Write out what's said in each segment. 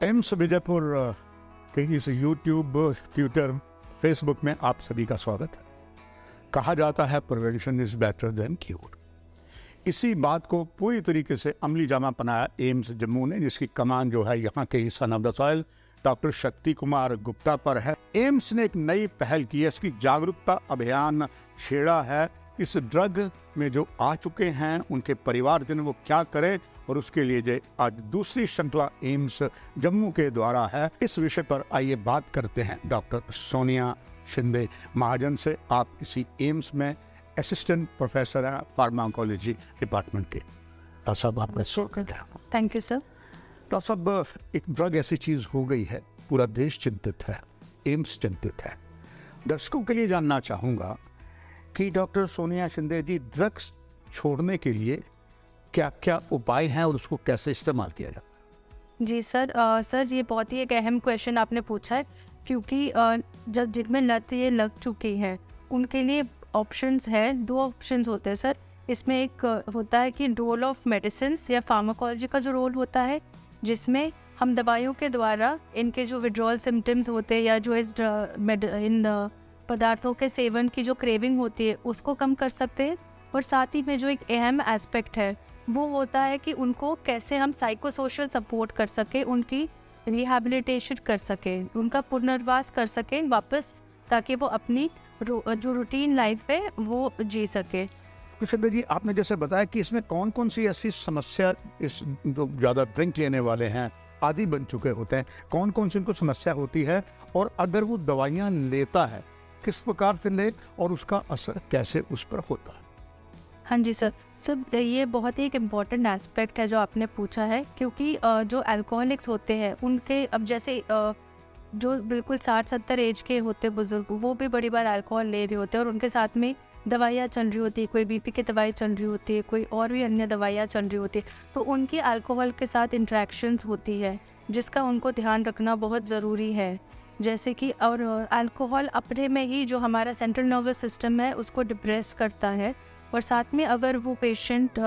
AIIMS Vijaypur के इस YouTube, Twitter, Facebook में आप सभी का स्वागत है। कहा जाता है prevention is better than cure. इसी बात को पूरी तरीके से अमली जामा पहनाया एम्स जम्मू ने, जिसकी कमान जो है यहाँ के son of the soil doctor Shakti Kumar Gupta पर है। एम्स ने एक नई पहल की है, इसकी जागरूकता अभियान छेड़ा है। इस ड्रग में जो आ चुके हैं उनके परिवारजन वो क्या करें, और उसके लिए जो आज दूसरी श्रृंखला एम्स जम्मू के द्वारा है, इस विषय पर आइए बात करते हैं डॉक्टर सोनिया शिंदे महाजन से। आप इसी एम्स में असिस्टेंट प्रोफेसर हैं फार्माकोलॉजी डिपार्टमेंट के। डॉक्टर साहब आपका स्वागत है। Thank you sir. डॉक्टर साहब, एक ड्रग ऐसी चीज़ हो गई है, पूरा देश चिंतित है, एम्स चिंतित है। दर्शकों के लिए जानना चाहूँगा कि डॉक्टर सोनिया शिंदे जी, ड्रग्स छोड़ने के लिए क्या क्या उपाय हैं और उसको कैसे इस्तेमाल किया जाता है? जी सर, सर ये बहुत ही एक अहम क्वेश्चन आपने पूछा है, क्योंकि जब जिनमें लत ये लग चुकी है उनके लिए ऑप्शंस है। दो ऑप्शंस होते हैं सर इसमें। एक होता है कि रोल ऑफ मेडिसिन या फार्माकोलॉजी का जो रोल होता है, जिसमें हम दवाइयों के द्वारा इनके जो विड्रॉल सिम्टम्स होते हैं या जो इन पदार्थों के सेवन की जो क्रेविंग होती है उसको कम कर सकते हैं। और साथ ही में जो एक अहम एस्पेक्ट है वो होता है कि उनको कैसे हम साइको सोशल सपोर्ट कर सकें, उनकी रिहैबिलिटेशन कर सकें, उनका पुनर्वास कर सकें वापस, ताकि वो अपनी जो रूटीन लाइफ है वो जी सके। शिंदे जी, आपने जैसे बताया कि इसमें कौन कौन सी ऐसी समस्या, इस जो ज़्यादा ड्रिंक लेने वाले हैं, आदी बन चुके होते हैं, कौन कौन सी उनको समस्या होती है, और अगर वो दवाइयाँ लेता है किस प्रकार से ले और उसका असर कैसे उस पर होता है? हाँ जी सर, ये बहुत ही एक इम्पॉर्टेंट एस्पेक्ट है जो आपने पूछा है, क्योंकि जो अल्कोहलिक्स होते हैं उनके अब जैसे जो बिल्कुल 60-70 एज के होते बुजुर्ग, वो भी बड़ी बार अल्कोहल ले रहे होते हैं और उनके साथ में दवाइयाँ चल रही होती है, कोई बीपी की दवाई चल रही होती है, कोई और भी अन्य दवाइयाँ चल रही होती है, तो उनकी अल्कोहल के साथ इंट्रैक्शंस होती है, जिसका उनको ध्यान रखना बहुत ज़रूरी है। जैसे कि और अल्कोहल अपने में ही जो हमारा सेंट्रल नर्वस सिस्टम है उसको डिप्रेस करता है, और साथ में अगर वो पेशेंट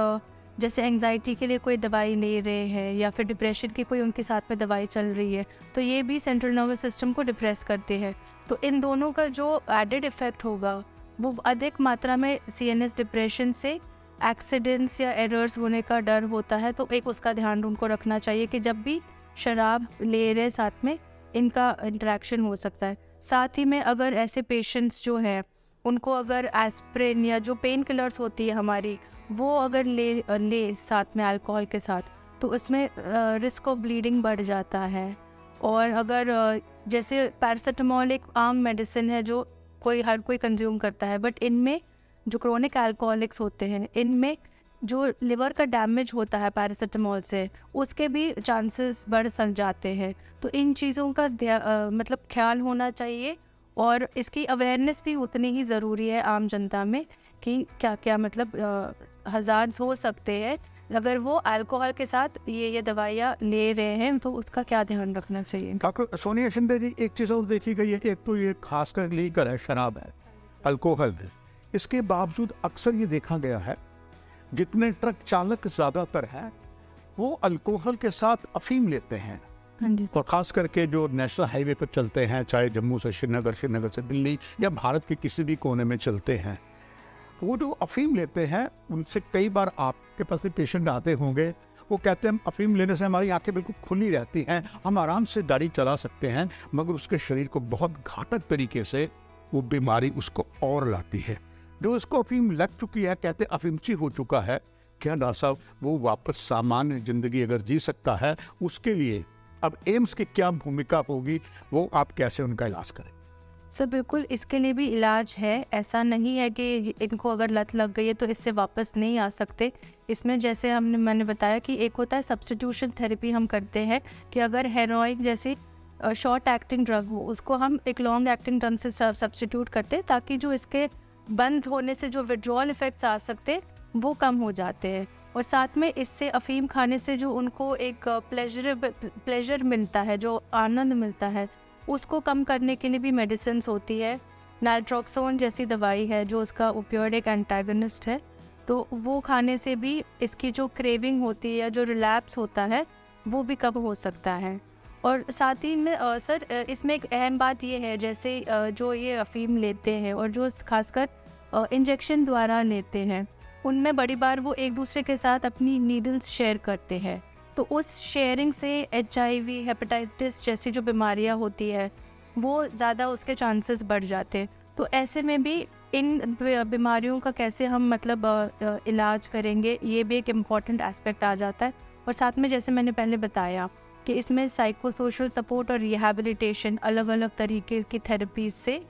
जैसे एंजाइटी के लिए कोई दवाई ले रहे हैं या फिर डिप्रेशन की कोई उनके साथ में दवाई चल रही है, तो ये भी सेंट्रल नर्वस सिस्टम को डिप्रेस करते हैं। तो इन दोनों का जो एडेड इफेक्ट होगा वो अधिक मात्रा में सीएनएस डिप्रेशन से एक्सीडेंट्स या एरर्स होने का डर होता है। तो एक उसका ध्यान उनको रखना चाहिए कि जब भी शराब ले रहे साथ में इनका इंटरेक्शन हो सकता है। साथ ही में अगर ऐसे पेशेंट्स जो हैं उनको अगर एस्प्रिन या जो पेन किलर्स होती है हमारी, वो अगर ले साथ में अल्कोहल के साथ, तो उसमें रिस्क ऑफ ब्लीडिंग बढ़ जाता है। और अगर जैसे पैरासीटामोल एक आम मेडिसिन है जो हर कोई कंज्यूम करता है, बट इनमें जो क्रोनिक अल्कोहलिक्स होते हैं इनमें जो लिवर का डैमेज होता है पैरासीटामोल से, उसके भी चांसेस बढ़ सक जाते हैं। तो इन चीज़ों का मतलब ख्याल होना चाहिए, और इसकी अवेयरनेस भी उतनी ही ज़रूरी है आम जनता में कि क्या क्या मतलब हज़ार्ड्स हो सकते हैं अगर वो अल्कोहल के साथ ये दवाइयाँ ले रहे हैं, तो उसका क्या ध्यान रखना चाहिए। डॉक्टर सोनिया शिंदे जी, एक चीज़ और देखी गई है, एक तो ये खासकर लीकर है, शराब है, अल्कोहल है, इसके बावजूद अक्सर ये देखा गया है जितने ट्रक चालक ज़्यादातर हैं वो अल्कोहल के साथ अफीम लेते हैं। और ख़ास करके जो नेशनल हाईवे पर चलते हैं, चाहे जम्मू से श्रीनगर, श्रीनगर से दिल्ली, या भारत के किसी भी कोने में चलते हैं, वो जो अफीम लेते हैं उनसे कई बार आपके पास भी पेशेंट आते होंगे, वो कहते हैं अफीम लेने से हमारी आंखें बिल्कुल खुली रहती हैं, हम आराम से गाड़ी चला सकते हैं, मगर उसके शरीर को बहुत घातक तरीके से वो बीमारी उसको और लाती है। जो उसको अफीम लग चुकी है, कहते अफीमची हो चुका है, क्या डॉक्टर साहब वो वापस सामान्य ज़िंदगी अगर जी सकता है, उसके लिए अब एम्स की क्या भूमिका होगी, वो आप कैसे उनका इलाज करें? सर बिल्कुल, इसके लिए भी इलाज है। ऐसा नहीं है कि इनको अगर लत लग गई है तो इससे वापस नहीं आ सकते। इसमें जैसे मैंने बताया कि एक होता है सब्स्टिट्यूशन थेरेपी हम करते हैं, कि अगर हेरोइन जैसी शॉर्ट एक्टिंग ड्रग हो उसको हम एक लॉन्ग एक्टिंग ड्रग से सब्स्टिट्यूट करते हैं, ताकि जो इसके बंद होने से जो विड्रॉल इफेक्ट्स आ सकते वो कम हो जाते हैं। और साथ में इससे अफीम खाने से जो उनको एक प्लेजर मिलता है, जो आनंद मिलता है, उसको कम करने के लिए भी मेडिसिन होती है। नाइट्रोक्सोन जैसी दवाई है जो उसका ओपियोइड एक एंटागोनिस्ट है, तो वो खाने से भी इसकी जो क्रेविंग होती है या जो रिलैप्स होता है वो भी कम हो सकता है। और साथ ही में सर इसमें एक अहम बात ये है, जैसे जो ये अफ़ीम लेते हैं और जो खासकर इंजेक्शन द्वारा लेते हैं, उनमें बड़ी बार वो एक दूसरे के साथ अपनी नीडल्स शेयर करते हैं। तो उस शेयरिंग से HIV, हेपेटाइटिस जैसी जो बीमारियां होती है वो ज़्यादा उसके चांसेस बढ़ जाते हैं। तो ऐसे में भी इन बीमारियों का कैसे हम मतलब इलाज करेंगे, ये भी एक इम्पॉर्टेंट एस्पेक्ट आ जाता है। और साथ में जैसे मैंने पहले बताया कि इसमें साइको सोशल सपोर्ट और रिहैबिलिटेशन अलग अलग तरीके की थेरेपीज से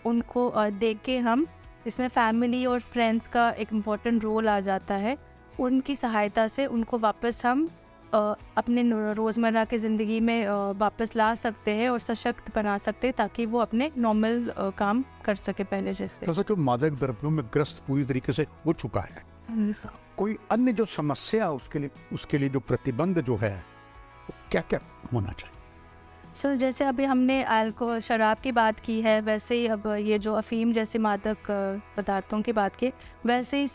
उनको देख के हम इसमें फैमिली और फ्रेंड्स का एक इम्पॉर्टेंट रोल आ जाता है। उनकी सहायता से उनको वापस हम अपने रोज़मर्रा की ज़िंदगी में वापस ला सकते हैं और सशक्त बना सकते हैं, ताकि वो अपने नॉर्मल काम कर सके पहले जैसे। तो जो मादक द्रव्यों में ग्रस्त पूरी तरीके से हो चुका है, कोई अन्य जो समस्या उसके लिए जो प्रतिबंध जो है क्या क्या होना चाहिए? सर जैसे अभी हमने अल्कोहल शराब की बात की है, वैसे ही अब ये जो अफ़ीम जैसे मादक पदार्थों की बात की, वैसे ही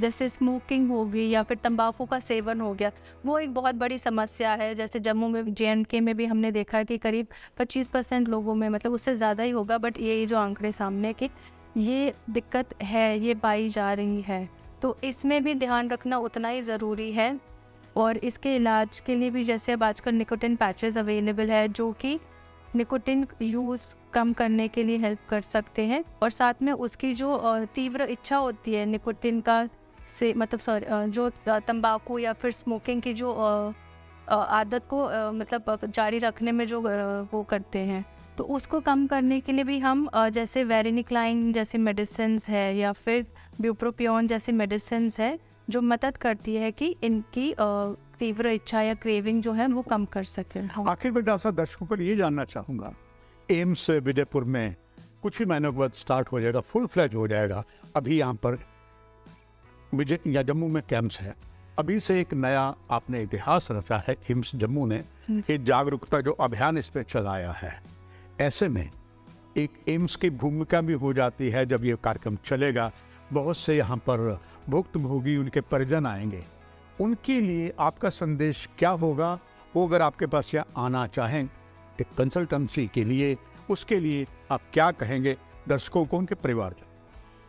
जैसे स्मोकिंग हो गई या फिर तंबाकू का सेवन हो गया, वो एक बहुत बड़ी समस्या है। जैसे जम्मू में JNK में भी हमने देखा है कि करीब 25% लोगों में, मतलब उससे ज़्यादा ही होगा, बट ये जो आंकड़े सामने के, ये दिक्कत है, ये पाई जा रही है। तो इसमें भी ध्यान रखना उतना ही ज़रूरी है। और इसके इलाज के लिए भी जैसे अब आजकल निकोटिन पैचेस अवेलेबल है, जो कि निकोटिन यूज़ कम करने के लिए हेल्प कर सकते हैं। और साथ में उसकी जो तीव्र इच्छा होती है निकोटिन का से मतलब जो तंबाकू या फिर स्मोकिंग की जो आदत को मतलब जारी रखने में जो वो करते हैं, तो उसको कम करने के लिए भी हम जैसे वेरिनिक्लाइन जैसी मेडिसिन्स है या फिर ब्यूप्रोपियोन जैसी मेडिसिन्स है, जो मदद करती है कि इनकी तीव्र इच्छा या क्रेविंग जो है वो कम कर सके। आखिर में डॉक्टर साहब, दर्शकों को ये जानना चाहूँगा, एम्स विजयपुर में कुछ ही महीनों के बाद स्टार्ट हो जाएगा, फुल फ्लैज हो जाएगा। अभी यहाँ पर विजय या जम्मू में कैंप्स है, अभी से एक नया आपने इतिहास रचा है एम्स जम्मू ने, ये जागरूकता जो अभियान इस पर चलाया है। ऐसे में एक एम्स की भूमिका भी हो जाती है जब ये कार्यक्रम चलेगा। बहुत से यहाँ पर भुक्तभोगी, उनके परिजन आएंगे, उनके लिए आपका संदेश क्या होगा? वो अगर आपके पास यहाँ आना चाहें एक कंसल्टेंसी के लिए, उसके लिए आप क्या कहेंगे दर्शकों को, उनके परिवार को?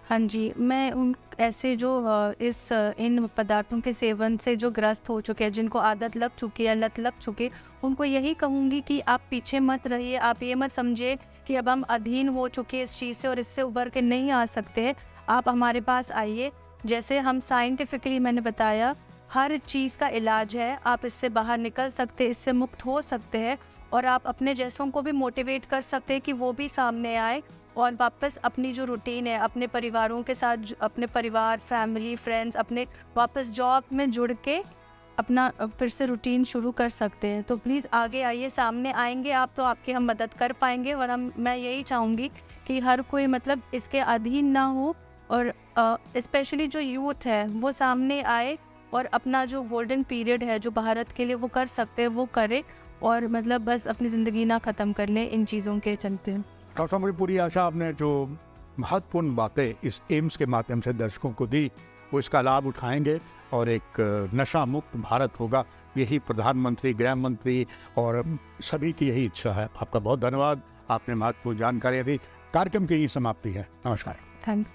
हाँ जी, मैं उन ऐसे जो इन पदार्थों के सेवन से जो ग्रस्त हो चुके हैं, जिनको आदत लग चुकी है, लत लग चुकी है, उनको यही कहूँगी कि आप पीछे मत रहिए। आप ये मत समझिए कि अब हम अधीन हो चुके हैं इस चीज़ से और इससे उभर के नहीं आ सकते हैं। आप हमारे पास आइए, जैसे हम साइंटिफिकली मैंने बताया, हर चीज़ का इलाज है। आप इससे बाहर निकल सकते हैं, इससे मुक्त हो सकते हैं और आप अपने जैसों को भी मोटिवेट कर सकते हैं कि वो भी सामने आए और वापस अपनी जो रूटीन है, अपने परिवारों के साथ, अपने परिवार, फैमिली, फ्रेंड्स, अपने वापस जॉब में जुड़ के अपना फिर से रूटीन शुरू कर सकते हैं। तो प्लीज़ आगे आइए, सामने आएंगे आप तो आपकी हम मदद कर पाएंगे। और मैं यही चाहूँगी कि हर कोई मतलब इसके अधीन ना हो और स्पेशली जो यूथ है वो सामने आए और अपना जो गोल्डन पीरियड है जो भारत के लिए वो कर सकते हैं वो करे और मतलब बस अपनी ज़िंदगी ना ख़त्म कर लें इन चीज़ों के चलते। डॉक्टर साहब, मुझे पूरी आशा आपने जो महत्वपूर्ण बातें इस एम्स के माध्यम से दर्शकों को दी, वो इसका लाभ उठाएंगे और एक नशा मुक्त भारत होगा। यही प्रधानमंत्री, गृह मंत्री और सभी की यही इच्छा है। आपका बहुत धन्यवाद, आपने महत्वपूर्ण जानकारी दी। कार्यक्रम की यही समाप्ति है। नमस्कार। थैंक